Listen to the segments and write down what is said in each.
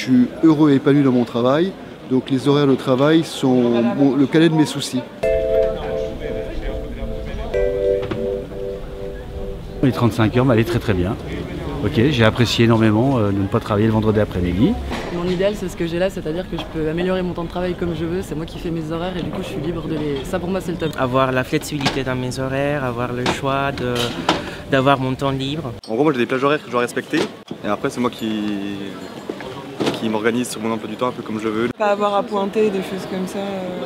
suis heureux et épanoui dans mon travail. Donc les horaires de travail sont le cadet de mes soucis. Les 35 heures m'allaient très bien. Ok, j'ai apprécié énormément de ne pas travailler le vendredi après-midi. Mon idéal, c'est ce que j'ai là, c'est-à-dire que je peux améliorer mon temps de travail comme je veux, c'est moi qui fais mes horaires et du coup je suis libre de les... Ça pour moi c'est le top. Avoir la flexibilité dans mes horaires, avoir le choix d'avoir mon temps libre. En gros, moi j'ai des plages horaires que je dois respecter et après c'est moi qui m'organise sur mon emploi du temps un peu comme je veux. Pas avoir à pointer, des choses comme ça,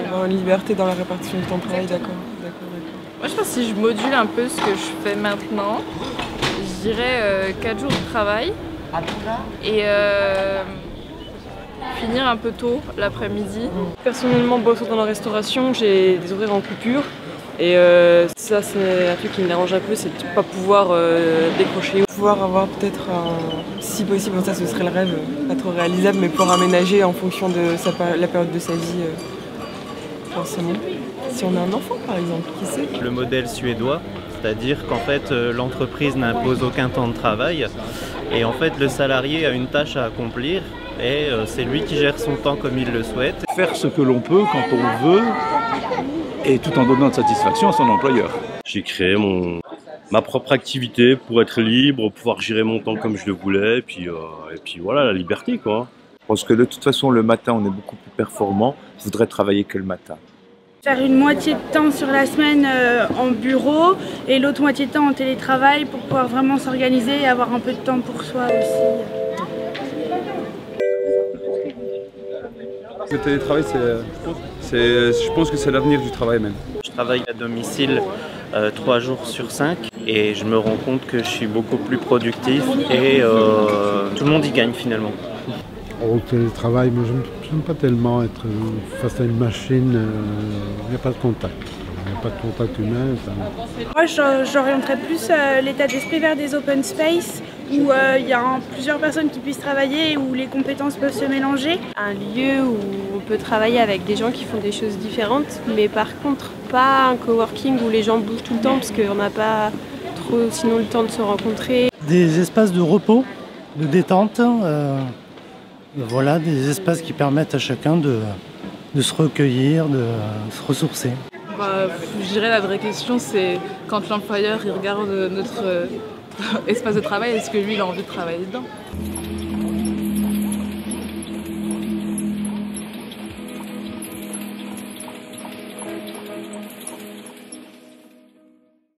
avoir une liberté dans la répartition du temps de travail, d'accord. Moi je pense que si je module un peu ce que je fais maintenant, je dirais 4 jours de travail et finir un peu tôt l'après-midi. Personnellement, bossant dans la restauration, j'ai des horaires en coupure et ça c'est un truc qui me dérange un peu, c'est de ne pas pouvoir décrocher. Pouvoir avoir peut-être, si possible, ça ce serait le rêve, pas trop réalisable, mais pouvoir aménager en fonction de la période de sa vie, forcément. Si on a un enfant par exemple, qui sait? Le modèle suédois, c'est-à-dire qu'en fait l'entreprise n'impose aucun temps de travail et en fait le salarié a une tâche à accomplir et c'est lui qui gère son temps comme il le souhaite. Faire ce que l'on peut quand on veut et tout en donnant de satisfaction à son employeur. J'ai créé ma propre activité pour être libre, pouvoir gérer mon temps comme je le voulais et puis voilà, la liberté quoi. Je pense que de toute façon le matin on est beaucoup plus performant, je voudrais travailler que le matin. Faire une moitié de temps sur la semaine en bureau et l'autre moitié de temps en télétravail pour pouvoir vraiment s'organiser et avoir un peu de temps pour soi aussi. Le télétravail, je pense que c'est l'avenir du travail même. Je travaille à domicile 3 jours sur 5 et je me rends compte que je suis beaucoup plus productif et tout le monde y gagne finalement. Au télétravail, moi je n'aime pas tellement être face à une machine, il n'y a pas de contact. Il n'y a pas de contact humain. Moi j'orienterais plus l'état d'esprit vers des open space où il y a plusieurs personnes qui puissent travailler et où les compétences peuvent se mélanger. Un lieu où on peut travailler avec des gens qui font des choses différentes, mais par contre pas un coworking où les gens bougent tout le temps parce qu'on n'a pas trop sinon le temps de se rencontrer. Des espaces de repos, de détente. Voilà, des espaces qui permettent à chacun de se recueillir, de se ressourcer. Je dirais la vraie question, c'est quand l'employeur il regarde notre espace de travail, est-ce que lui il a envie de travailler dedans?